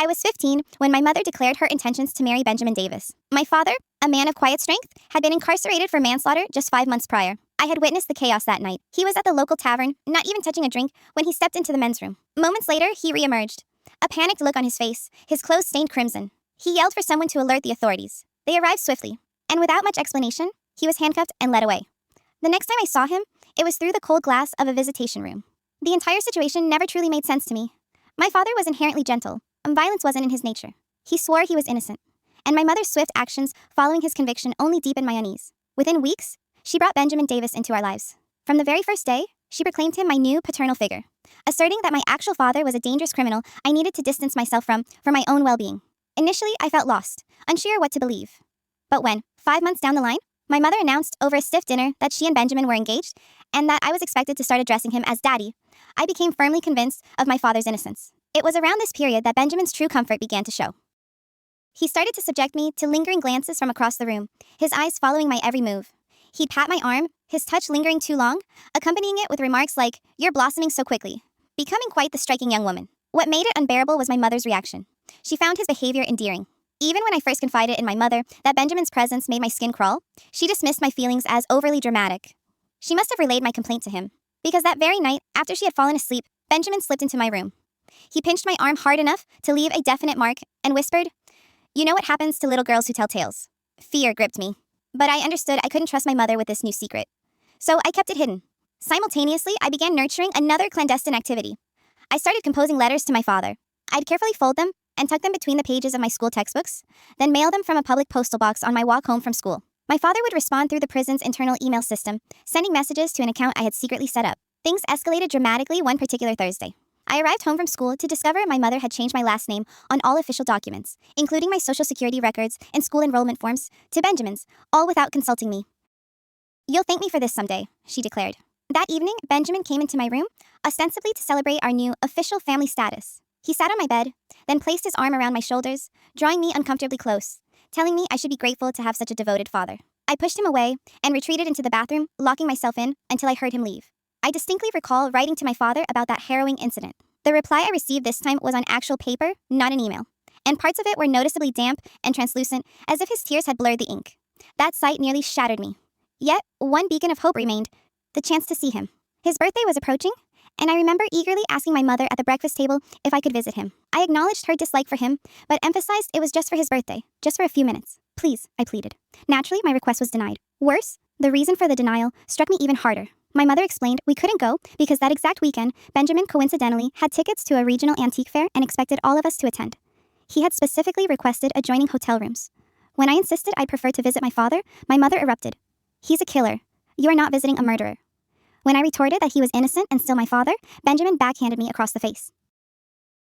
I was 15 when my mother declared her intentions to marry Benjamin Davis. My father, a man of quiet strength, had been incarcerated for manslaughter just 5 months prior. I had witnessed the chaos that night. He was at the local tavern, not even touching a drink, when he stepped into the men's room. Moments later, he re-emerged, a panicked look on his face, his clothes stained crimson. He yelled for someone to alert the authorities. They arrived swiftly, and without much explanation, he was handcuffed and led away. The next time I saw him, it was through the cold glass of a visitation room. The entire situation never truly made sense to me. My father was inherently gentle, and violence wasn't in his nature. He swore he was innocent, and my mother's swift actions following his conviction only deepened my unease. Within weeks, she brought Benjamin Davis into our lives. From the very first day, she proclaimed him my new paternal figure, asserting that my actual father was a dangerous criminal I needed to distance myself from for my own well-being. Initially, I felt lost, unsure what to believe. But when, 5 months down the line, my mother announced over a stiff dinner that she and Benjamin were engaged and that I was expected to start addressing him as Daddy, I became firmly convinced of my father's innocence. It was around this period that Benjamin's true comfort began to show. He started to subject me to lingering glances from across the room, his eyes following my every move. He'd pat my arm, his touch lingering too long, accompanying it with remarks like, "You're blossoming so quickly," becoming quite the striking young woman. What made it unbearable was my mother's reaction. She found his behavior endearing. Even when I first confided in my mother that Benjamin's presence made my skin crawl, she dismissed my feelings as overly dramatic. She must have relayed my complaint to him, because that very night, after she had fallen asleep, Benjamin slipped into my room. He pinched my arm hard enough to leave a definite mark and whispered, "You know what happens to little girls who tell tales." Fear gripped me, but I understood I couldn't trust my mother with this new secret. So I kept it hidden. Simultaneously, I began nurturing another clandestine activity. I started composing letters to my father. I'd carefully fold them and tuck them between the pages of my school textbooks, then mail them from a public postal box on my walk home from school. My father would respond through the prison's internal email system, sending messages to an account I had secretly set up. Things escalated dramatically one particular Thursday. I arrived home from school to discover my mother had changed my last name on all official documents, including my social security records and school enrollment forms, to Benjamin's, all without consulting me. "You'll thank me for this someday," she declared. That evening, Benjamin came into my room, ostensibly to celebrate our new official family status. He sat on my bed, then placed his arm around my shoulders, drawing me uncomfortably close, telling me I should be grateful to have such a devoted father. I pushed him away and retreated into the bathroom, locking myself in until I heard him leave. I distinctly recall writing to my father about that harrowing incident. The reply I received this time was on actual paper, not an email, and parts of it were noticeably damp and translucent, as if his tears had blurred the ink. That sight nearly shattered me. Yet, one beacon of hope remained, the chance to see him. His birthday was approaching, and I remember eagerly asking my mother at the breakfast table if I could visit him. I acknowledged her dislike for him, but emphasized it was just for his birthday, just for a few minutes. "Please," I pleaded. Naturally, my request was denied. Worse, the reason for the denial struck me even harder. My mother explained we couldn't go because that exact weekend, Benjamin coincidentally had tickets to a regional antique fair and expected all of us to attend. He had specifically requested adjoining hotel rooms. When I insisted I'd prefer to visit my father, my mother erupted. "He's a killer. You are not visiting a murderer." When I retorted that he was innocent and still my father, Benjamin backhanded me across the face.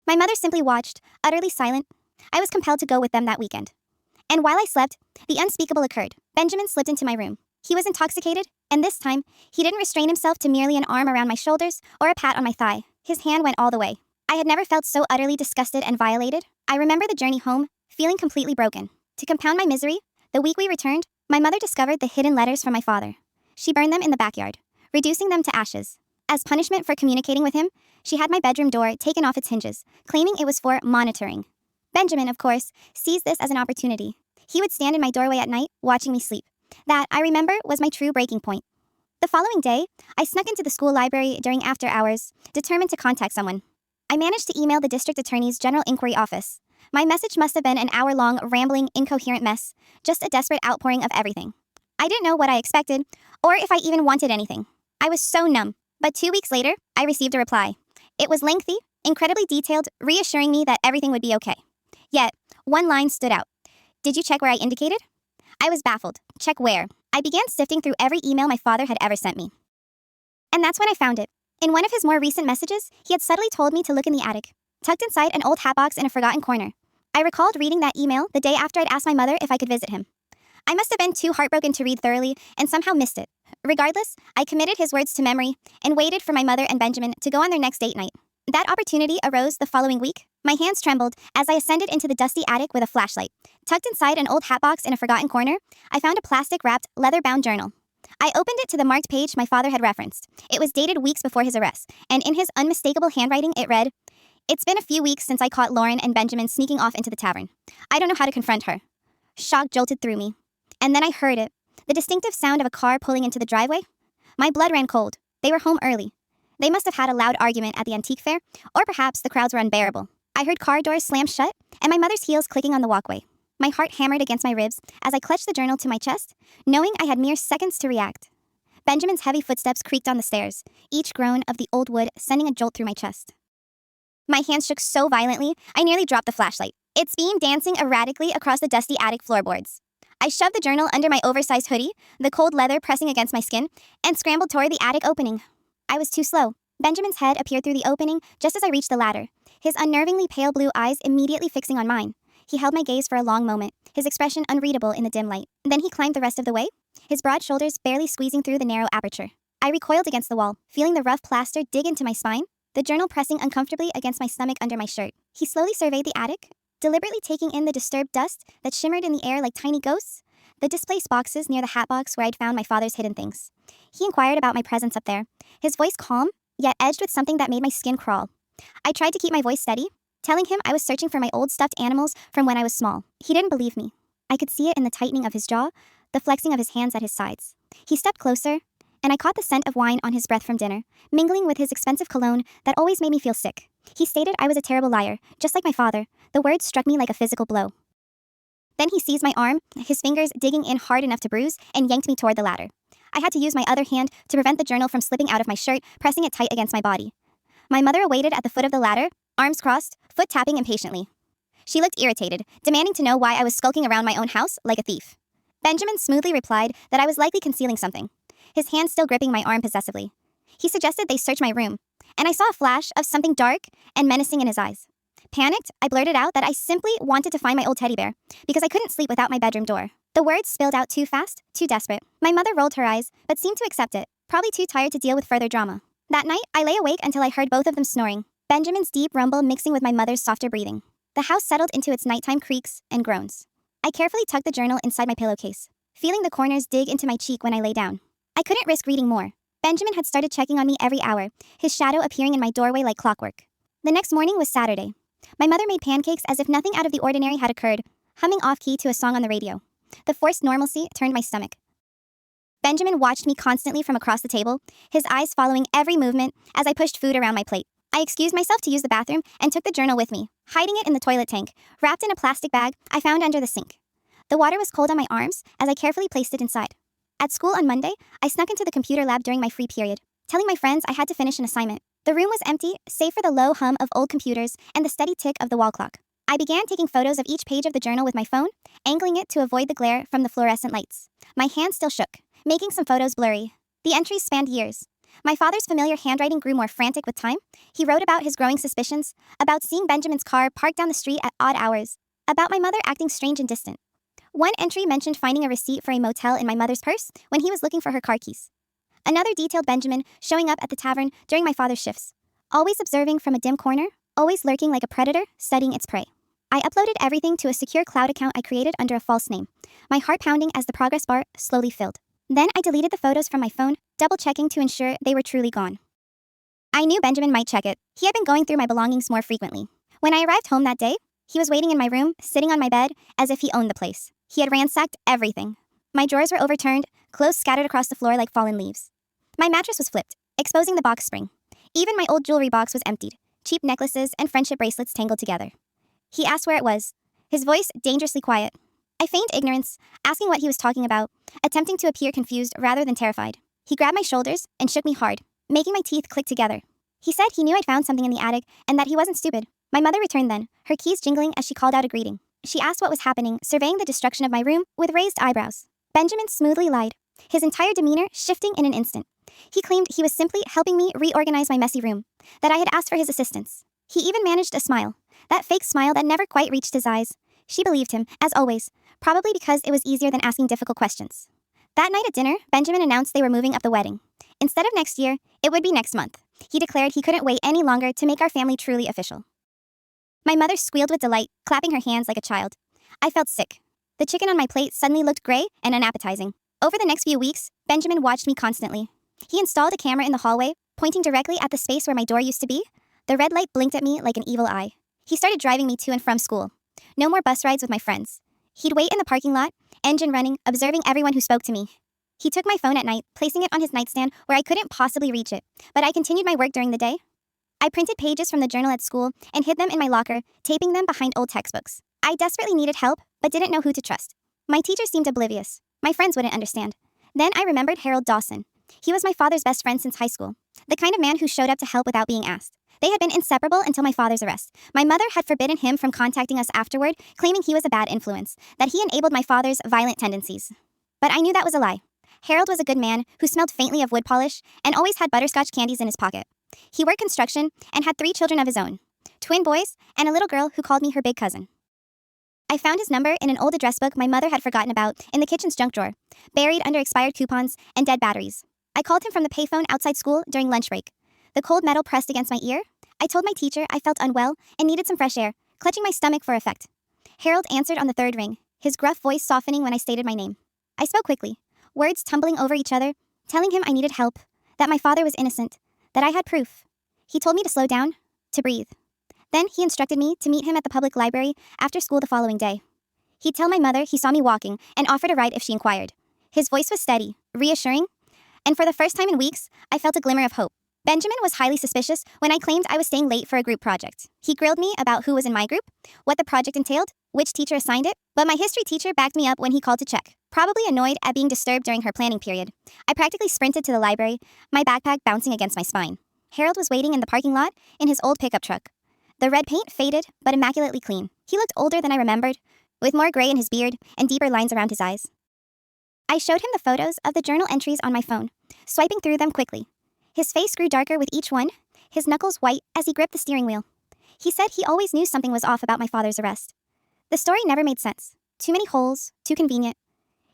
My mother simply watched, utterly silent. I was compelled to go with them that weekend. And while I slept, the unspeakable occurred. Benjamin slipped into my room. He was intoxicated, and this time, he didn't restrain himself to merely an arm around my shoulders or a pat on my thigh. His hand went all the way. I had never felt so utterly disgusted and violated. I remember the journey home, feeling completely broken. To compound my misery, the week we returned, my mother discovered the hidden letters from my father. She burned them in the backyard, reducing them to ashes. As punishment for communicating with him, she had my bedroom door taken off its hinges, claiming it was for monitoring. Benjamin, of course, seized this as an opportunity. He would stand in my doorway at night, watching me sleep. That, I remember, was my true breaking point. The following day, I snuck into the school library during after hours, determined to contact someone. I managed to email the district attorney's general inquiry office. My message must have been an hour-long, rambling, incoherent mess, just a desperate outpouring of everything. I didn't know what I expected, or if I even wanted anything. I was so numb. But 2 weeks later, I received a reply. It was lengthy, incredibly detailed, reassuring me that everything would be okay. Yet, one line stood out. "Did you check where I indicated?" I was baffled. Check where? I began sifting through every email my father had ever sent me. And that's when I found it. In one of his more recent messages, he had subtly told me to look in the attic, tucked inside an old hat box in a forgotten corner. I recalled reading that email the day after I'd asked my mother if I could visit him. I must have been too heartbroken to read thoroughly and somehow missed it. Regardless, I committed his words to memory and waited for my mother and Benjamin to go on their next date night. That opportunity arose the following week. My hands trembled as I ascended into the dusty attic with a flashlight. Tucked inside an old hat box in a forgotten corner, I found a plastic-wrapped, leather-bound journal. I opened it to the marked page my father had referenced. It was dated weeks before his arrest, and in his unmistakable handwriting it read, It's been a few weeks since I caught Lauren and Benjamin sneaking off into the tavern. I don't know how to confront her. Shock jolted through me. And then I heard it. The distinctive sound of a car pulling into the driveway. My blood ran cold. They were home early. They must have had a loud argument at the antique fair, or perhaps the crowds were unbearable. I heard car doors slam shut, and my mother's heels clicking on the walkway. My heart hammered against my ribs as I clutched the journal to my chest, knowing I had mere seconds to react. Benjamin's heavy footsteps creaked on the stairs, each groan of the old wood sending a jolt through my chest. My hands shook so violently, I nearly dropped the flashlight, its beam dancing erratically across the dusty attic floorboards. I shoved the journal under my oversized hoodie, the cold leather pressing against my skin, and scrambled toward the attic opening. I was too slow. Benjamin's head appeared through the opening just as I reached the ladder, his unnervingly pale blue eyes immediately fixing on mine. He held my gaze for a long moment, his expression unreadable in the dim light. Then he climbed the rest of the way, his broad shoulders barely squeezing through the narrow aperture. I recoiled against the wall, feeling the rough plaster dig into my spine, the journal pressing uncomfortably against my stomach under my shirt. He slowly surveyed the attic, deliberately taking in the disturbed dust that shimmered in the air like tiny ghosts, the displaced boxes near the hat box where I'd found my father's hidden things. He inquired about my presence up there, his voice calm, yet edged with something that made my skin crawl. I tried to keep my voice steady, telling him I was searching for my old stuffed animals from when I was small. He didn't believe me. I could see it in the tightening of his jaw, the flexing of his hands at his sides. He stepped closer, and I caught the scent of wine on his breath from dinner, mingling with his expensive cologne that always made me feel sick. He stated I was a terrible liar, just like my father. The words struck me like a physical blow. Then he seized my arm, his fingers digging in hard enough to bruise, and yanked me toward the ladder. I had to use my other hand to prevent the journal from slipping out of my shirt, pressing it tight against my body. My mother awaited at the foot of the ladder, arms crossed, foot tapping impatiently. She looked irritated, demanding to know why I was skulking around my own house like a thief. Benjamin smoothly replied that I was likely concealing something, his hand still gripping my arm possessively. He suggested they search my room, and I saw a flash of something dark and menacing in his eyes. Panicked, I blurted out that I simply wanted to find my old teddy bear, because I couldn't sleep without my bedroom door. The words spilled out too fast, too desperate. My mother rolled her eyes, but seemed to accept it, probably too tired to deal with further drama. That night, I lay awake until I heard both of them snoring, Benjamin's deep rumble mixing with my mother's softer breathing. The house settled into its nighttime creaks and groans. I carefully tucked the journal inside my pillowcase, feeling the corners dig into my cheek when I lay down. I couldn't risk reading more. Benjamin had started checking on me every hour, his shadow appearing in my doorway like clockwork. The next morning was Saturday. My mother made pancakes as if nothing out of the ordinary had occurred, humming off-key to a song on the radio. The forced normalcy turned my stomach. Benjamin watched me constantly from across the table, his eyes following every movement as I pushed food around my plate. I excused myself to use the bathroom and took the journal with me, hiding it in the toilet tank, wrapped in a plastic bag I found under the sink. The water was cold on my arms as I carefully placed it inside. At school on Monday, I snuck into the computer lab during my free period, telling my friends I had to finish an assignment. The room was empty, save for the low hum of old computers and the steady tick of the wall clock. I began taking photos of each page of the journal with my phone, angling it to avoid the glare from the fluorescent lights. My hand still shook, making some photos blurry. The entries spanned years. My father's familiar handwriting grew more frantic with time. He wrote about his growing suspicions, about seeing Benjamin's car parked down the street at odd hours, about my mother acting strange and distant. One entry mentioned finding a receipt for a motel in my mother's purse when he was looking for her car keys. Another detailed Benjamin showing up at the tavern during my father's shifts, always observing from a dim corner, always lurking like a predator, studying its prey. I uploaded everything to a secure cloud account I created under a false name, my heart pounding as the progress bar slowly filled. Then I deleted the photos from my phone, double-checking to ensure they were truly gone. I knew Benjamin might check it. He had been going through my belongings more frequently. When I arrived home that day, he was waiting in my room, sitting on my bed, as if he owned the place. He had ransacked everything. My drawers were overturned, clothes scattered across the floor like fallen leaves. My mattress was flipped, exposing the box spring. Even my old jewelry box was emptied, cheap necklaces and friendship bracelets tangled together. He asked where it was, his voice dangerously quiet. I feigned ignorance, asking what he was talking about, attempting to appear confused rather than terrified. He grabbed my shoulders and shook me hard, making my teeth click together. He said he knew I'd found something in the attic and that he wasn't stupid. My mother returned then, her keys jingling as she called out a greeting. She asked what was happening, surveying the destruction of my room with raised eyebrows. Benjamin smoothly lied, his entire demeanor shifting in an instant. He claimed he was simply helping me reorganize my messy room, that I had asked for his assistance. He even managed a smile, that fake smile that never quite reached his eyes. She believed him, as always, probably because it was easier than asking difficult questions. That night at dinner, Benjamin announced they were moving up the wedding. Instead of next year, it would be next month. He declared he couldn't wait any longer to make our family truly official. My mother squealed with delight, clapping her hands like a child. I felt sick. The chicken on my plate suddenly looked gray and unappetizing. Over the next few weeks, Benjamin watched me constantly. He installed a camera in the hallway, pointing directly at the space where my door used to be, The red light blinked at me like an evil eye. He started driving me to and from school. No more bus rides with my friends. He'd wait in the parking lot, engine running, observing everyone who spoke to me. He took my phone at night, placing it on his nightstand where I couldn't possibly reach it, but I continued my work during the day. I printed pages from the journal at school and hid them in my locker, taping them behind old textbooks. I desperately needed help, but didn't know who to trust. My teacher seemed oblivious. My friends wouldn't understand. Then I remembered Harold Dawson. He was my father's best friend since high school, the kind of man who showed up to help without being asked. They had been inseparable until my father's arrest. My mother had forbidden him from contacting us afterward, claiming he was a bad influence, that he enabled my father's violent tendencies. But I knew that was a lie. Harold was a good man who smelled faintly of wood polish and always had butterscotch candies in his pocket. He worked construction and had 3 children of his own, twin boys and a little girl who called me her big cousin. I found his number in an old address book my mother had forgotten about in the kitchen's junk drawer, buried under expired coupons and dead batteries. I called him from the payphone outside school during lunch break. The cold metal pressed against my ear. I told my teacher I felt unwell and needed some fresh air, clutching my stomach for effect. Harold answered on the 3rd ring, his gruff voice softening when I stated my name. I spoke quickly, words tumbling over each other, telling him I needed help, that my father was innocent, that I had proof. He told me to slow down, to breathe. Then he instructed me to meet him at the public library after school the following day. He'd tell my mother he saw me walking and offered a ride if she inquired. His voice was steady, reassuring, and for the first time in weeks, I felt a glimmer of hope. Benjamin was highly suspicious when I claimed I was staying late for a group project. He grilled me about who was in my group, what the project entailed, which teacher assigned it, but my history teacher backed me up when he called to check, probably annoyed at being disturbed during her planning period. I practically sprinted to the library, my backpack bouncing against my spine. Harold was waiting in the parking lot in his old pickup truck. The red paint faded, but immaculately clean. He looked older than I remembered, with more gray in his beard and deeper lines around his eyes. I showed him the photos of the journal entries on my phone, swiping through them quickly. His face grew darker with each one, his knuckles white as he gripped the steering wheel. He said he always knew something was off about my father's arrest. The story never made sense. Too many holes, too convenient.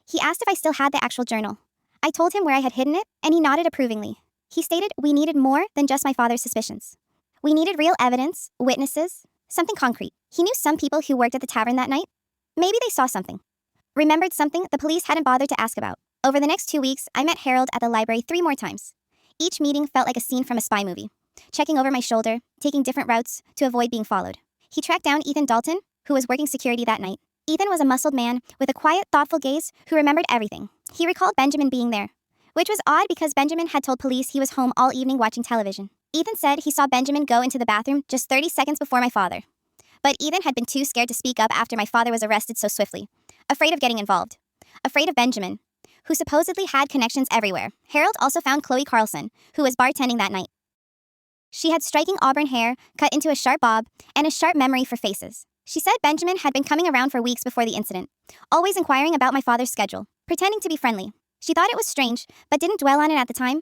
He asked if I still had the actual journal. I told him where I had hidden it, and he nodded approvingly. He stated we needed more than just my father's suspicions. We needed real evidence, witnesses, something concrete. He knew some people who worked at the tavern that night. Maybe they saw something. Remembered something the police hadn't bothered to ask about. Over the next 2 weeks, I met Harold at the library 3 more times. Each meeting felt like a scene from a spy movie, checking over my shoulder, taking different routes to avoid being followed. He tracked down Ethan Dalton, who was working security that night. Ethan was a muscled man with a quiet, thoughtful gaze who remembered everything. He recalled Benjamin being there, which was odd because Benjamin had told police he was home all evening watching television. Ethan said he saw Benjamin go into the bathroom just 30 seconds before my father. But Ethan had been too scared to speak up after my father was arrested so swiftly, afraid of getting involved, afraid of Benjamin, who supposedly had connections everywhere. Harold also found Chloe Carlson, who was bartending that night. She had striking auburn hair cut into a sharp bob and a sharp memory for faces. She said Benjamin had been coming around for weeks before the incident, always inquiring about my father's schedule, pretending to be friendly. She thought it was strange, but didn't dwell on it at the time.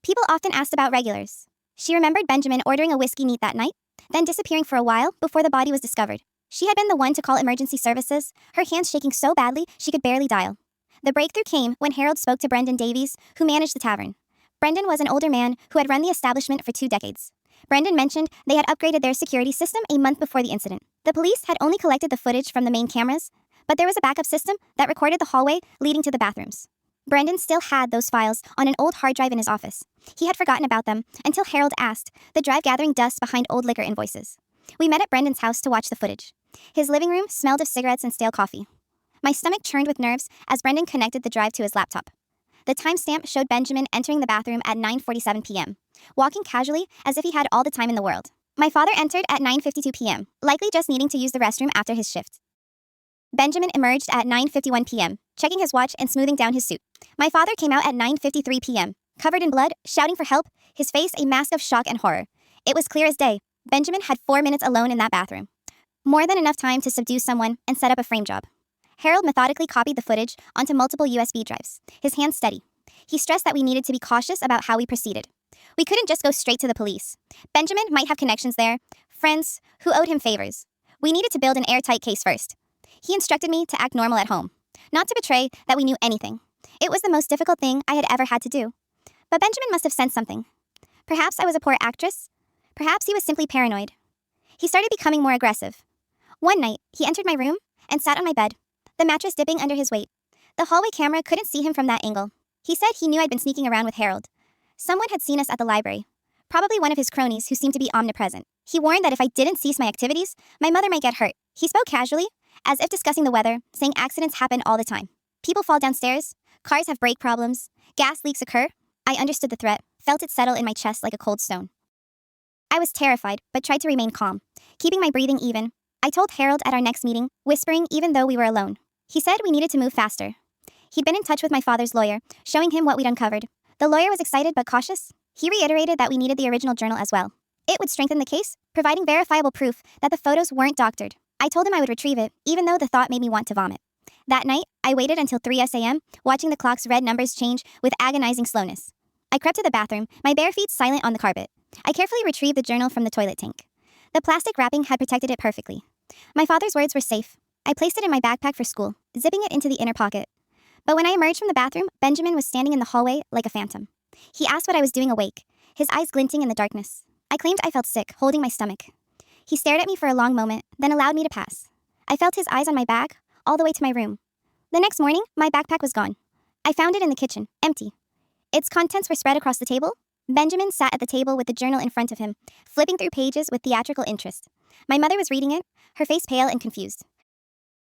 People often asked about regulars. She remembered Benjamin ordering a whiskey neat that night, then disappearing for a while before the body was discovered. She had been the one to call emergency services, her hands shaking so badly she could barely dial. The breakthrough came when Harold spoke to Brendan Davies, who managed the tavern. Brendan was an older man who had run the establishment for 2 decades. Brendan mentioned they had upgraded their security system a month before the incident. The police had only collected the footage from the main cameras, but there was a backup system that recorded the hallway leading to the bathrooms. Brendan still had those files on an old hard drive in his office. He had forgotten about them until Harold asked, the drive gathering dust behind old liquor invoices. We met at Brendan's house to watch the footage. His living room smelled of cigarettes and stale coffee. My stomach churned with nerves as Brendan connected the drive to his laptop. The timestamp showed Benjamin entering the bathroom at 9:47 p.m., walking casually as if he had all the time in the world. My father entered at 9:52 p.m., likely just needing to use the restroom after his shift. Benjamin emerged at 9:51 p.m., checking his watch and smoothing down his suit. My father came out at 9:53 p.m., covered in blood, shouting for help, his face a mask of shock and horror. It was clear as day. Benjamin had 4 minutes alone in that bathroom. More than enough time to subdue someone and set up a frame job. Harold methodically copied the footage onto multiple USB drives, his hands steady. He stressed that we needed to be cautious about how we proceeded. We couldn't just go straight to the police. Benjamin might have connections there, friends who owed him favors. We needed to build an airtight case first. He instructed me to act normal at home, not to betray that we knew anything. It was the most difficult thing I had ever had to do. But Benjamin must have sensed something. Perhaps I was a poor actress. Perhaps he was simply paranoid. He started becoming more aggressive. One night, he entered my room and sat on my bed, the mattress dipping under his weight. The hallway camera couldn't see him from that angle. He said he knew I'd been sneaking around with Harold. Someone had seen us at the library. probably one of his cronies who seemed to be omnipresent. He warned that if I didn't cease my activities, my mother might get hurt. He spoke casually, as if discussing the weather, saying accidents happen all the time. People fall downstairs, cars have brake problems, gas leaks occur. I understood the threat, felt it settle in my chest like a cold stone. I was terrified, but tried to remain calm, keeping my breathing even. I told Harold at our next meeting, whispering even though we were alone. He said we needed to move faster. He'd been in touch with my father's lawyer, showing him what we'd uncovered. The lawyer was excited but cautious. He reiterated that we needed the original journal as well. It would strengthen the case, providing verifiable proof that the photos weren't doctored. I told him I would retrieve it, even though the thought made me want to vomit. That night, I waited until 3 a.m., watching the clock's red numbers change with agonizing slowness. I crept to the bathroom, my bare feet silent on the carpet. I carefully retrieved the journal from the toilet tank. The plastic wrapping had protected it perfectly. My father's words were safe. I placed it in my backpack for school, zipping it into the inner pocket. But when I emerged from the bathroom, Benjamin was standing in the hallway like a phantom. He asked what I was doing awake, his eyes glinting in the darkness. I claimed I felt sick, holding my stomach. He stared at me for a long moment, then allowed me to pass. I felt his eyes on my bag, all the way to my room. The next morning, my backpack was gone. I found it in the kitchen, empty. Its contents were spread across the table. Benjamin sat at the table with the journal in front of him, flipping through pages with theatrical interest. My mother was reading it, her face pale and confused.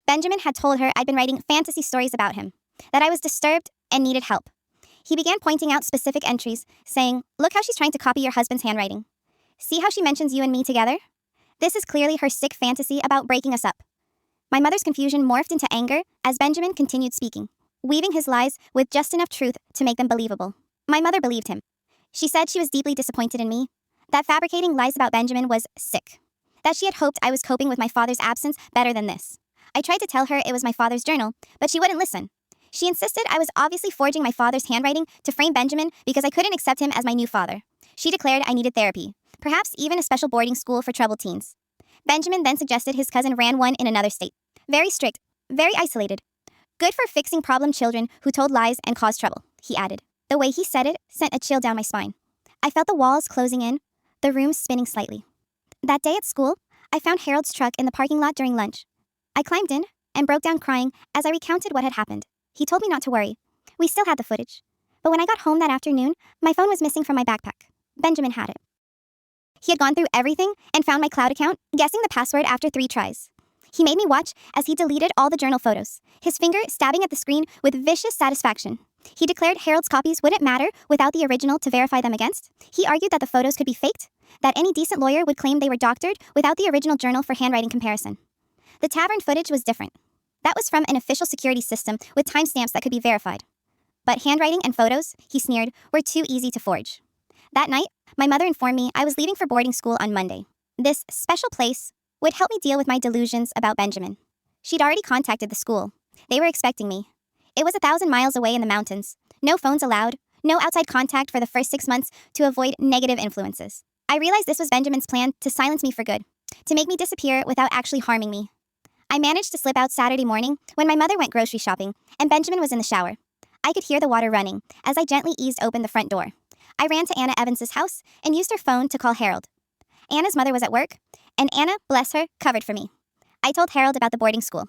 Benjamin had told her I'd been writing fantasy stories about him, that I was disturbed and needed help. He began pointing out specific entries, saying, "Look how she's trying to copy your husband's handwriting. See how she mentions you and me together? This is clearly her sick fantasy about breaking us up." My mother's confusion morphed into anger as Benjamin continued speaking, weaving his lies with just enough truth to make them believable. My mother believed him. She said she was deeply disappointed in me, that fabricating lies about Benjamin was sick, that she had hoped I was coping with my father's absence better than this. I tried to tell her it was my father's journal, but she wouldn't listen. She insisted I was obviously forging my father's handwriting to frame Benjamin because I couldn't accept him as my new father. She declared I needed therapy, perhaps even a special boarding school for troubled teens. Benjamin then suggested his cousin ran one in another state. Very strict, very isolated. Good for fixing problem children who told lies and caused trouble, he added. The way he said it sent a chill down my spine. I felt the walls closing in, the room spinning slightly. That day at school, I found Harold's truck in the parking lot during lunch. I climbed in and broke down crying as I recounted what had happened. He told me not to worry. We still had the footage. But when I got home that afternoon, my phone was missing from my backpack. Benjamin had it. He had gone through everything and found my cloud account, guessing the password after 3 tries. He made me watch as he deleted all the journal photos, his finger stabbing at the screen with vicious satisfaction. He declared Harold's copies wouldn't matter without the original to verify them against. He argued that the photos could be faked, that any decent lawyer would claim they were doctored without the original journal for handwriting comparison. The tavern footage was different. That was from an official security system with timestamps that could be verified. But handwriting and photos, he sneered, were too easy to forge. That night, my mother informed me I was leaving for boarding school on Monday. This special place would help me deal with my delusions about Benjamin. She'd already contacted the school. They were expecting me. It was 1,000 miles away in the mountains. No phones allowed, no outside contact for the first 6 months to avoid negative influences. I realized this was Benjamin's plan to silence me for good, to make me disappear without actually harming me. I managed to slip out Saturday morning when my mother went grocery shopping and Benjamin was in the shower. I could hear the water running as I gently eased open the front door. I ran to Anna Evans's house and used her phone to call Harold. Anna's mother was at work, and Anna, bless her, covered for me. I told Harold about the boarding school.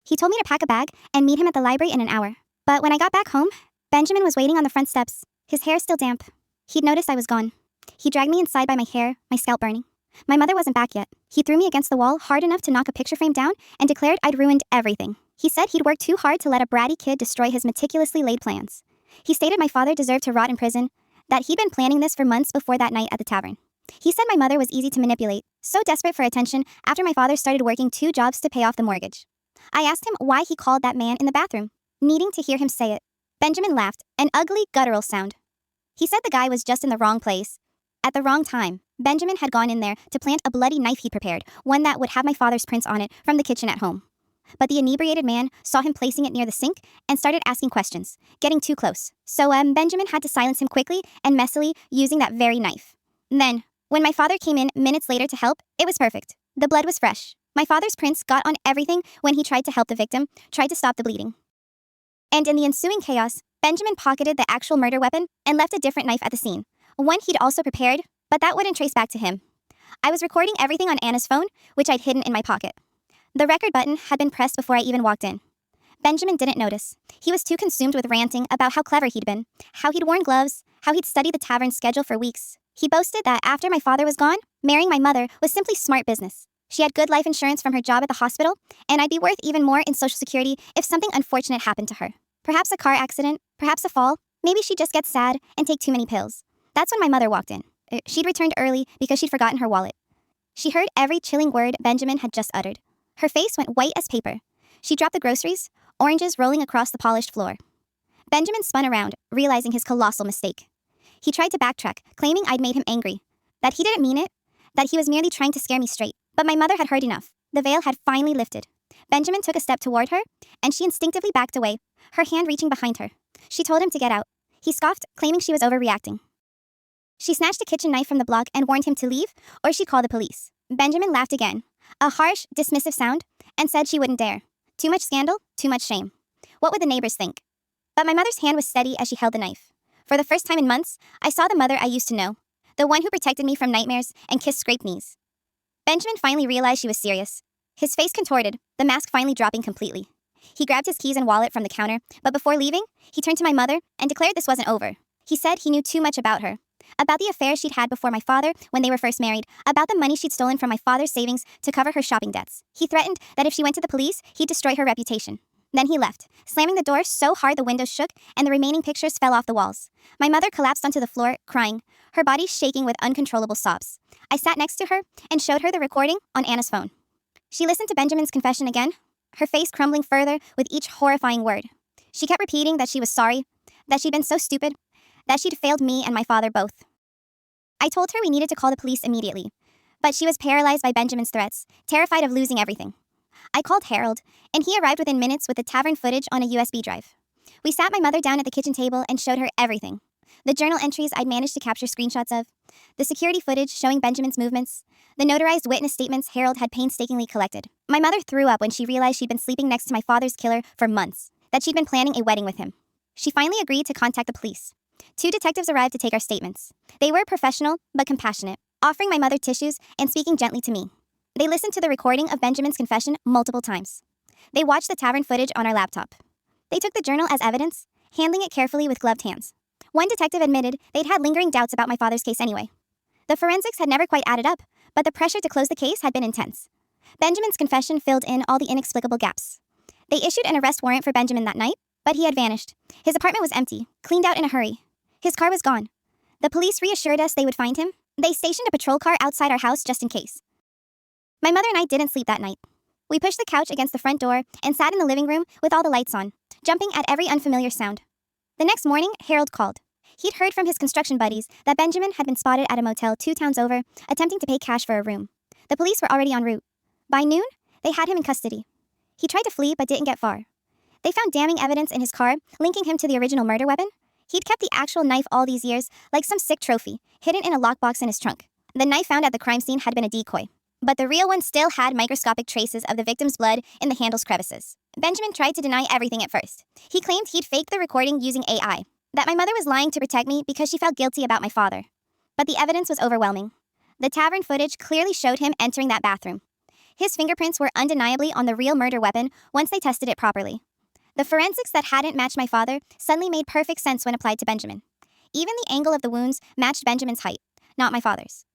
He told me to pack a bag and meet him at the library in an hour. But when I got back home, Benjamin was waiting on the front steps, his hair still damp. He'd noticed I was gone. He dragged me inside by my hair, my scalp burning. My mother wasn't back yet. He threw me against the wall hard enough to knock a picture frame down and declared I'd ruined everything. He said he'd worked too hard to let a bratty kid destroy his meticulously laid plans. He stated my father deserved to rot in prison, that he'd been planning this for months before that night at the tavern. He said my mother was easy to manipulate, so desperate for attention after my father started working 2 jobs to pay off the mortgage. I asked him why he called that man in the bathroom, needing to hear him say it. Benjamin laughed, an ugly, guttural sound. He said the guy was just in the wrong place. At the wrong time, Benjamin had gone in there to plant a bloody knife he'd prepared, one that would have my father's prints on it from the kitchen at home. But the inebriated man saw him placing it near the sink and started asking questions, getting too close. So Benjamin had to silence him quickly and messily using that very knife. Then, when my father came in minutes later to help, it was perfect. The blood was fresh. My father's prints got on everything when he tried to help the victim, tried to stop the bleeding. And in the ensuing chaos, Benjamin pocketed the actual murder weapon and left a different knife at the scene, one he'd also prepared, but that wouldn't trace back to him. I was recording everything on Anna's phone, which I'd hidden in my pocket. The record button had been pressed before I even walked in. Benjamin didn't notice. He was too consumed with ranting about how clever he'd been, how he'd worn gloves, how he'd studied the tavern's schedule for weeks. He boasted that after my father was gone, marrying my mother was simply smart business. She had good life insurance from her job at the hospital, and I'd be worth even more in Social Security if something unfortunate happened to her. Perhaps a car accident, perhaps a fall, maybe she'd just get sad and take too many pills. That's when my mother walked in. She'd returned early because she'd forgotten her wallet. She heard every chilling word Benjamin had just uttered. Her face went white as paper. She dropped the groceries, oranges rolling across the polished floor. Benjamin spun around, realizing his colossal mistake. He tried to backtrack, claiming I'd made him angry, that he didn't mean it, that he was merely trying to scare me straight. But my mother had heard enough. The veil had finally lifted. Benjamin took a step toward her, and she instinctively backed away, her hand reaching behind her. She told him to get out. He scoffed, claiming she was overreacting. She snatched a kitchen knife from the block and warned him to leave, or she'd call the police. Benjamin laughed again, a harsh, dismissive sound, and said she wouldn't dare. Too much scandal, too much shame. What would the neighbors think? But my mother's hand was steady as she held the knife. For the first time in months, I saw the mother I used to know, the one who protected me from nightmares and kissed scraped knees. Benjamin finally realized she was serious. His face contorted, the mask finally dropping completely. He grabbed his keys and wallet from the counter, but before leaving, he turned to my mother and declared this wasn't over. He said he knew too much about her, about the affair she'd had before my father when they were first married, about the money she'd stolen from my father's savings to cover her shopping debts. He threatened that if she went to the police, he'd destroy her reputation. Then he left, slamming the door so hard the windows shook and the remaining pictures fell off the walls. My mother collapsed onto the floor, crying, her body shaking with uncontrollable sobs. I sat next to her and showed her the recording on Anna's phone. She listened to Benjamin's confession again, her face crumbling further with each horrifying word. She kept repeating that she was sorry, that she'd been so stupid, that she'd failed me and my father both. I told her we needed to call the police immediately, but she was paralyzed by Benjamin's threats, terrified of losing everything. I called Harold, and he arrived within minutes with the tavern footage on a USB drive. We sat my mother down at the kitchen table and showed her everything. The journal entries I'd managed to capture screenshots of, the security footage showing Benjamin's movements, the notarized witness statements Harold had painstakingly collected. My mother threw up when she realized she'd been sleeping next to my father's killer for months, that she'd been planning a wedding with him. She finally agreed to contact the police. 2 detectives arrived to take our statements. They were professional, but compassionate, offering my mother tissues and speaking gently to me. They listened to the recording of Benjamin's confession multiple times. They watched the tavern footage on our laptop. They took the journal as evidence, handling it carefully with gloved hands. One detective admitted they'd had lingering doubts about my father's case anyway. The forensics had never quite added up, but the pressure to close the case had been intense. Benjamin's confession filled in all the inexplicable gaps. They issued an arrest warrant for Benjamin that night, but he had vanished. His apartment was empty, cleaned out in a hurry. His car was gone. The police reassured us they would find him. They stationed a patrol car outside our house just in case. My mother and I didn't sleep that night. We pushed the couch against the front door and sat in the living room with all the lights on, jumping at every unfamiliar sound. The next morning, Harold called. He'd heard from his construction buddies that Benjamin had been spotted at a motel 2 towns over, attempting to pay cash for a room. The police were already en route. By noon, they had him in custody. He tried to flee but didn't get far. They found damning evidence in his car, linking him to the original murder weapon. He'd kept the actual knife all these years, like some sick trophy, hidden in a lockbox in his trunk. The knife found at the crime scene had been a decoy, but the real one still had microscopic traces of the victim's blood in the handle's crevices. Benjamin tried to deny everything at first. He claimed he'd faked the recording using AI, that my mother was lying to protect me because she felt guilty about my father. But the evidence was overwhelming. The tavern footage clearly showed him entering that bathroom. His fingerprints were undeniably on the real murder weapon once they tested it properly. The forensics that hadn't matched my father suddenly made perfect sense when applied to Benjamin. Even the angle of the wounds matched Benjamin's height, not my father's.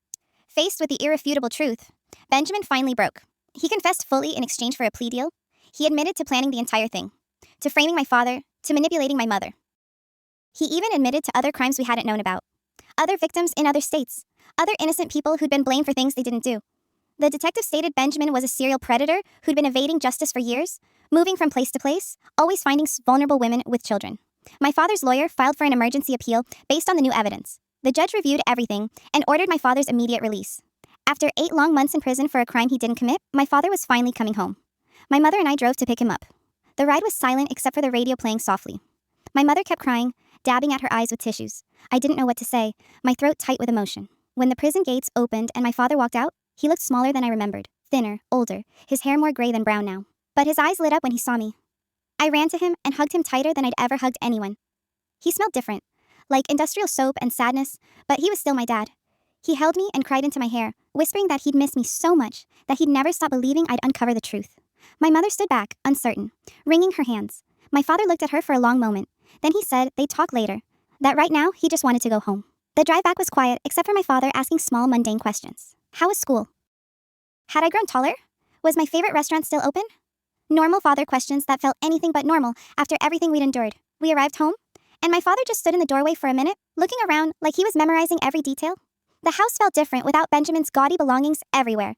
Faced with the irrefutable truth, Benjamin finally broke. He confessed fully in exchange for a plea deal. He admitted to planning the entire thing, to framing my father, to manipulating my mother. He even admitted to other crimes we hadn't known about, other victims in other states, other innocent people who'd been blamed for things they didn't do. The detective stated Benjamin was a serial predator who'd been evading justice for years, moving from place to place, always finding vulnerable women with children. My father's lawyer filed for an emergency appeal based on the new evidence. The judge reviewed everything and ordered my father's immediate release. After 8 long months in prison for a crime he didn't commit, my father was finally coming home. My mother and I drove to pick him up. The ride was silent except for the radio playing softly. My mother kept crying, dabbing at her eyes with tissues. I didn't know what to say, my throat tight with emotion. When the prison gates opened and my father walked out, he looked smaller than I remembered, thinner, older, his hair more gray than brown now. But his eyes lit up when he saw me. I ran to him and hugged him tighter than I'd ever hugged anyone. He smelled different, like industrial soap and sadness, but he was still my dad. He held me and cried into my hair, whispering that he'd miss me so much, that he'd never stop believing I'd uncover the truth. My mother stood back, uncertain, wringing her hands. My father looked at her for a long moment. Then he said they'd talk later, that right now he just wanted to go home. The drive back was quiet, except for my father asking small, mundane questions. How was school? Had I grown taller? Was my favorite restaurant still open? Normal father questions that felt anything but normal after everything we'd endured. We arrived home, and my father just stood in the doorway for a minute, looking around like he was memorizing every detail. The house felt different without Benjamin's gaudy belongings everywhere.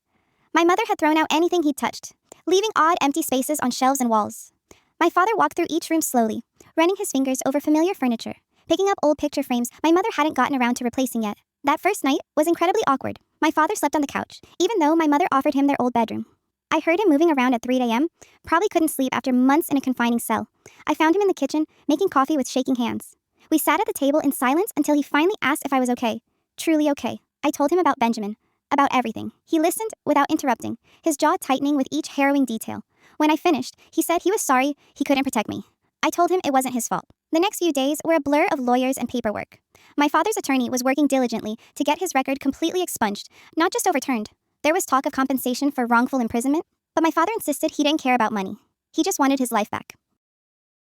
My mother had thrown out anything he'd touched, leaving odd empty spaces on shelves and walls. My father walked through each room slowly, running his fingers over familiar furniture, picking up old picture frames my mother hadn't gotten around to replacing yet. That first night was incredibly awkward. My father slept on the couch, even though my mother offered him their old bedroom. I heard him moving around at 3 a.m., probably couldn't sleep after months in a confining cell. I found him in the kitchen, making coffee with shaking hands. We sat at the table in silence until he finally asked if I was okay. Truly okay. I told him about Benjamin, about everything. He listened without interrupting, his jaw tightening with each harrowing detail. When I finished, he said he was sorry he couldn't protect me. I told him it wasn't his fault. The next few days were a blur of lawyers and paperwork. My father's attorney was working diligently to get his record completely expunged, not just overturned. There was talk of compensation for wrongful imprisonment, but my father insisted he didn't care about money. He just wanted his life back.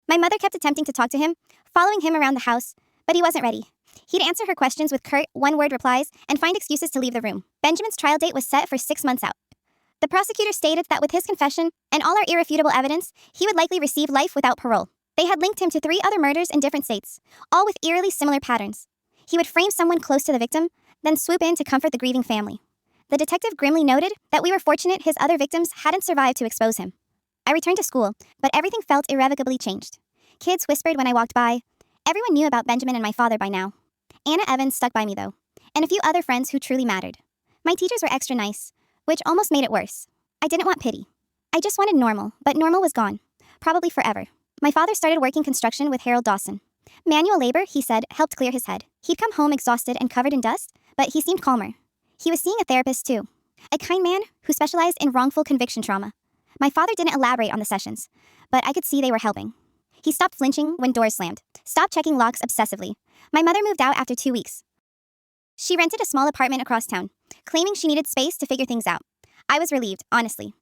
My mother kept attempting to talk to him, following him around the house, but he wasn't ready. He'd answer her questions with curt, one-word replies and find excuses to leave the room. Benjamin's trial date was set for 6 months out. The prosecutor stated that with his confession and all our irrefutable evidence, he would likely receive life without parole. They had linked him to 3 other murders in different states, all with eerily similar patterns. He would frame someone close to the victim, then swoop in to comfort the grieving family. The detective grimly noted that we were fortunate his other victims hadn't survived to expose him. I returned to school, but everything felt irrevocably changed. Kids whispered when I walked by. Everyone knew about Benjamin and my father by now. Anna Evans stuck by me, though, and a few other friends who truly mattered. My teachers were extra nice, which almost made it worse. I didn't want pity. I just wanted normal, but normal was gone. Probably forever. My father started working construction with Harold Dawson. Manual labor, he said, helped clear his head. He'd come home exhausted and covered in dust, but he seemed calmer. He was seeing a therapist, too. A kind man who specialized in wrongful conviction trauma. My father didn't elaborate on the sessions, but I could see they were helping. He stopped flinching when doors slammed, stopped checking locks obsessively. My mother moved out after 2 weeks. She rented a small apartment across town, claiming she needed space to figure things out. I was relieved, honestly.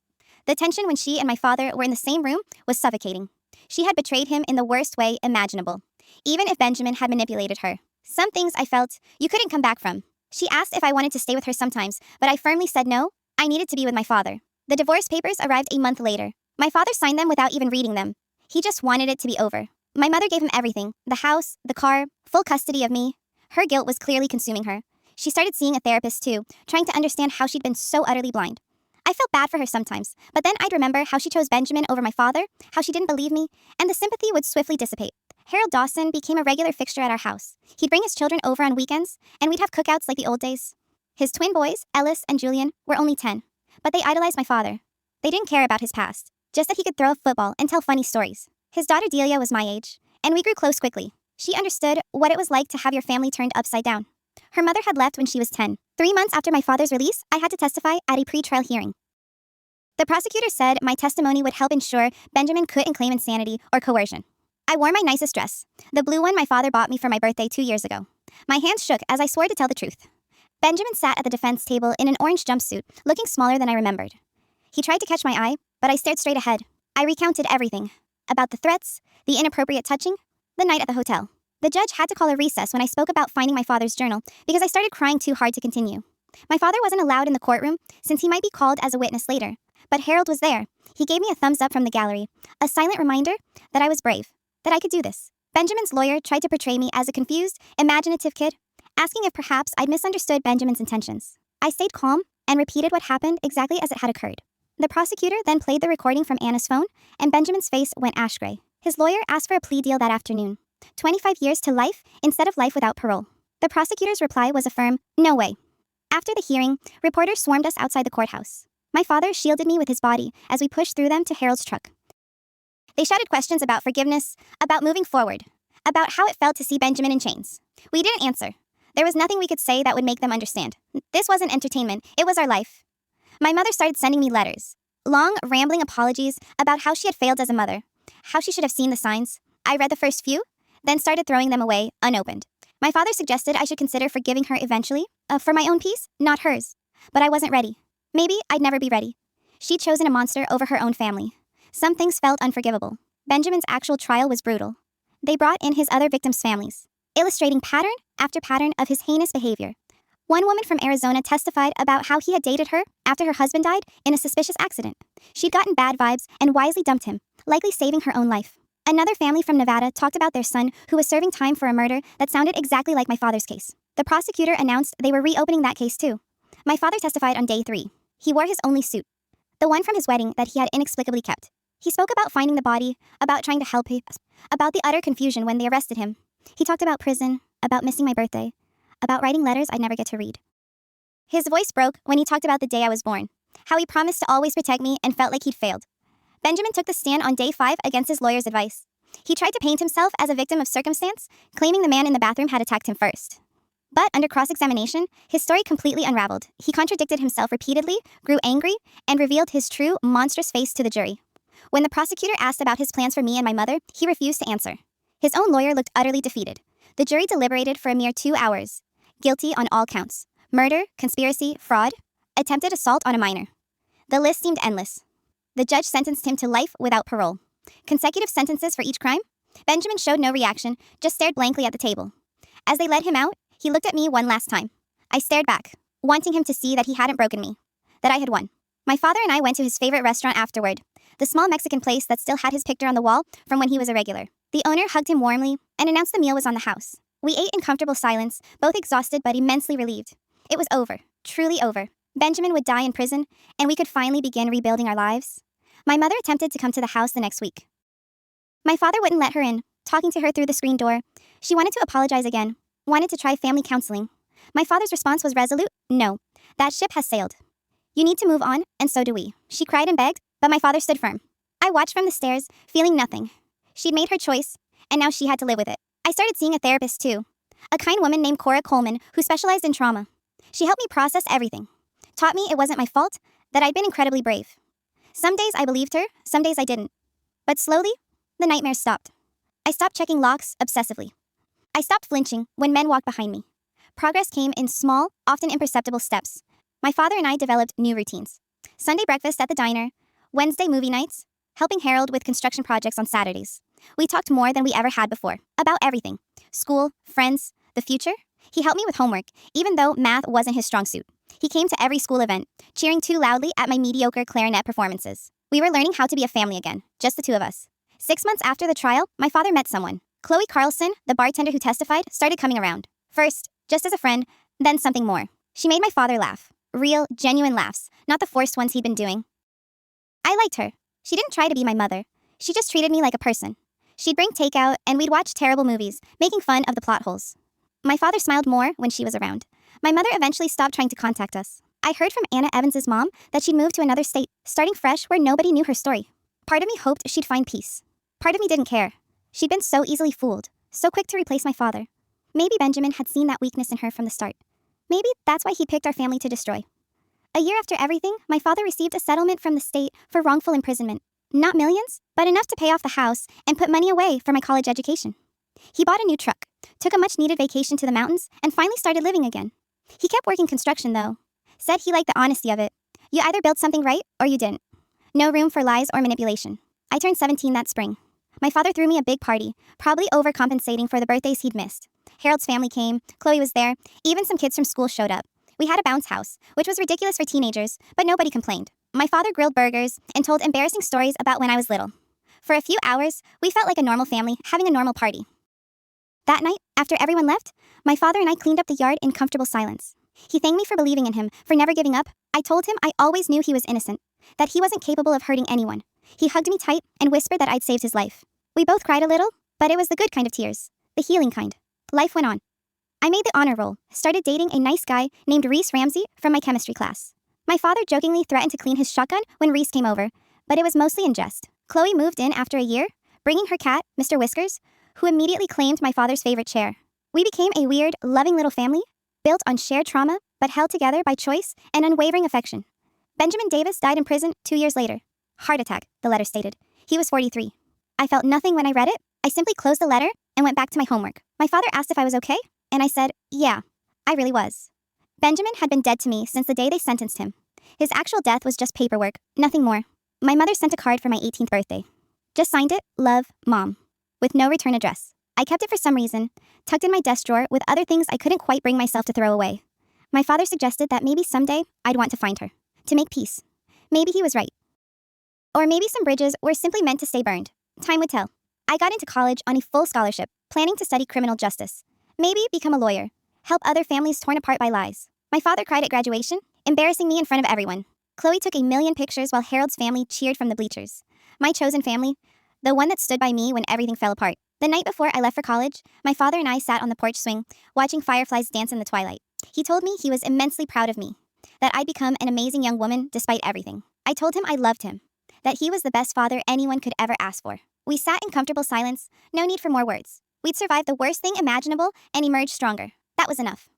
The tension when she and my father were in the same room was suffocating. She had betrayed him in the worst way imaginable, even if Benjamin had manipulated her. Some things I felt you couldn't come back from. She asked if I wanted to stay with her sometimes, but I firmly said no. I needed to be with my father. The divorce papers arrived a month later. My father signed them without even reading them. He just wanted it to be over. My mother gave him everything, the house, the car, full custody of me. Her guilt was clearly consuming her. She started seeing a therapist too, trying to understand how she'd been so utterly blind. I felt bad for her sometimes, but then I'd remember how she chose Benjamin over my father, how she didn't believe me, and the sympathy would swiftly dissipate. Harold Dawson became a regular fixture at our house. He'd bring his children over on weekends, and we'd have cookouts like the old days. His twin boys, Ellis and Julian, were only 10, but they idolized my father. They didn't care about his past, just that he could throw a football and tell funny stories. His daughter Delia was my age, and we grew close quickly. She understood what it was like to have your family turned upside down. Her mother had left when she was 10. 3 months after my father's release, I had to testify at a pre-trial hearing. The prosecutor said my testimony would help ensure Benjamin couldn't claim insanity or coercion. I wore my nicest dress, the blue one my father bought me for my birthday 2 years ago. My hands shook as I swore to tell the truth. Benjamin sat at the defense table in an orange jumpsuit, looking smaller than I remembered. He tried to catch my eye, but I stared straight ahead. I recounted everything. About the threats, the inappropriate touching, the night at the hotel. The judge had to call a recess when I spoke about finding my father's journal because I started crying too hard to continue. My father wasn't allowed in the courtroom since he might be called as a witness later. But Harold was there. He gave me a thumbs up from the gallery, a silent reminder that I was brave, that I could do this. Benjamin's lawyer tried to portray me as a confused, imaginative kid, asking if perhaps I'd misunderstood Benjamin's intentions. I stayed calm and repeated what happened exactly as it had occurred. The prosecutor then played the recording from Anna's phone, and Benjamin's face went ash gray. His lawyer asked for a plea deal that afternoon. 25 years to life instead of life without parole. The prosecutor's reply was a firm, no way. After the hearing, reporters swarmed us outside the courthouse. My father shielded me with his body as we pushed through them to Harold's truck. They shouted questions about forgiveness, about moving forward, about how it felt to see Benjamin in chains. We didn't answer. There was nothing we could say that would make them understand. This wasn't entertainment, it was our life. My mother started sending me letters. Long, rambling apologies about how she had failed as a mother, how she should have seen the signs. I read the first few, then started throwing them away, unopened. My father suggested I should consider forgiving her eventually, for my own peace, not hers. But I wasn't ready. Maybe I'd never be ready. She'd chosen a monster over her own family. Some things felt unforgivable. Benjamin's actual trial was brutal. They brought in his other victims' families, illustrating pattern after pattern of his heinous behavior. One woman from Arizona testified about how he had dated her after her husband died in a suspicious accident. She'd gotten bad vibes and wisely dumped him, likely saving her own life. Another family from Nevada talked about their son who was serving time for a murder that sounded exactly like my father's case. The prosecutor announced they were reopening that case too. My father testified on day 3. He wore his only suit, the one from his wedding that he had inexplicably kept. He spoke about finding the body, about trying to help him, about the utter confusion when they arrested him. He talked about prison, about missing my birthday, about writing letters I'd never get to read. His voice broke when he talked about the day I was born, how he promised to always protect me and felt like he'd failed. Benjamin took the stand on day 5 against his lawyer's advice. He tried to paint himself as a victim of circumstance, claiming the man in the bathroom had attacked him first. But under cross-examination, his story completely unraveled. He contradicted himself repeatedly, grew angry, and revealed his true, monstrous face to the jury. When the prosecutor asked about his plans for me and my mother, he refused to answer. His own lawyer looked utterly defeated. The jury deliberated for a mere 2 hours. Guilty on all counts. Murder, conspiracy, fraud, attempted assault on a minor. The list seemed endless. The judge sentenced him to life without parole. Consecutive sentences for each crime? Benjamin showed no reaction, just stared blankly at the table. As they led him out, he looked at me one last time. I stared back, wanting him to see that he hadn't broken me, that I had won. My father and I went to his favorite restaurant afterward, the small Mexican place that still had his picture on the wall from when he was a regular. The owner hugged him warmly and announced the meal was on the house. We ate in comfortable silence, both exhausted but immensely relieved. It was over, truly over. Benjamin would die in prison, and we could finally begin rebuilding our lives. My mother attempted to come to the house the next week. My father wouldn't let her in, talking to her through the screen door. She wanted to apologize again, wanted to try family counseling. My father's response was resolute, no, that ship has sailed. You need to move on, and so do we. She cried and begged, but my father stood firm. I watched from the stairs, feeling nothing. She'd made her choice, and now she had to live with it. I started seeing a therapist too, a kind woman named Cora Coleman who specialized in trauma. She helped me process everything, taught me it wasn't my fault, that I'd been incredibly brave. Some days I believed her, some days I didn't. But slowly, the nightmares stopped. I stopped checking locks obsessively. I stopped flinching when men walked behind me. Progress came in small, often imperceptible steps. My father and I developed new routines. Sunday breakfast at the diner, Wednesday movie nights, helping Harold with construction projects on Saturdays. We talked more than we ever had before, about everything. School, friends, the future. He helped me with homework, even though math wasn't his strong suit. He came to every school event, cheering too loudly at my mediocre clarinet performances. We were learning how to be a family again, just the two of us. 6 months after the trial, my father met someone. Chloe Carlson, the bartender who testified, started coming around. First, just as a friend, then something more. She made my father laugh. Real, genuine laughs, not the forced ones he'd been doing. I liked her. She didn't try to be my mother. She just treated me like a person. She'd bring takeout, and we'd watch terrible movies, making fun of the plot holes. My father smiled more when she was around. My mother eventually stopped trying to contact us. I heard from Anna Evans's mom that she'd moved to another state, starting fresh where nobody knew her story. Part of me hoped she'd find peace. Part of me didn't care. She'd been so easily fooled, so quick to replace my father. Maybe Benjamin had seen that weakness in her from the start. Maybe that's why he picked our family to destroy. A year after everything, my father received a settlement from the state for wrongful imprisonment. Not millions, but enough to pay off the house and put money away for my college education. He bought a new truck, took a much-needed vacation to the mountains, and finally started living again. He kept working construction, though. Said he liked the honesty of it. You either built something right or you didn't. No room for lies or manipulation. I turned 17 that spring. My father threw me a big party, probably overcompensating for the birthdays he'd missed. Harold's family came, Chloe was there, even some kids from school showed up. We had a bounce house, which was ridiculous for teenagers, but nobody complained. My father grilled burgers and told embarrassing stories about when I was little. For a few hours, we felt like a normal family having a normal party. That night, after everyone left, my father and I cleaned up the yard in comfortable silence. He thanked me for believing in him, for never giving up. I told him I always knew he was innocent, that he wasn't capable of hurting anyone. He hugged me tight and whispered that I'd saved his life. We both cried a little, but it was the good kind of tears, the healing kind. Life went on. I made the honor roll, started dating a nice guy named Reese Ramsey from my chemistry class. My father jokingly threatened to clean his shotgun when Reese came over, but it was mostly in jest. Chloe moved in after a year, bringing her cat, Mr. Whiskers, who immediately claimed my father's favorite chair. We became a weird, loving little family, built on shared trauma, but held together by choice and unwavering affection. Benjamin Davis died in prison 2 years later. Heart attack, the letter stated. He was 43. I felt nothing when I read it. I simply closed the letter and went back to my homework. My father asked if I was okay, and I said, yeah, I really was. Benjamin had been dead to me since the day they sentenced him. His actual death was just paperwork, nothing more. My mother sent a card for my 18th birthday. Just signed it, love, Mom, with no return address. I kept it for some reason, tucked in my desk drawer with other things I couldn't quite bring myself to throw away. My father suggested that maybe someday I'd want to find her, to make peace. Maybe he was right. Or maybe some bridges were simply meant to stay burned. Time would tell. I got into college on a full scholarship, planning to study criminal justice. Maybe become a lawyer, help other families torn apart by lies. My father cried at graduation, embarrassing me in front of everyone. Chloe took a million pictures while Harold's family cheered from the bleachers. My chosen family, the one that stood by me when everything fell apart. The night before I left for college, my father and I sat on the porch swing, watching fireflies dance in the twilight. He told me he was immensely proud of me, that I'd become an amazing young woman despite everything. I told him I loved him, that he was the best father anyone could ever ask for. We sat in comfortable silence, no need for more words. We'd survived the worst thing imaginable and emerged stronger. That was enough.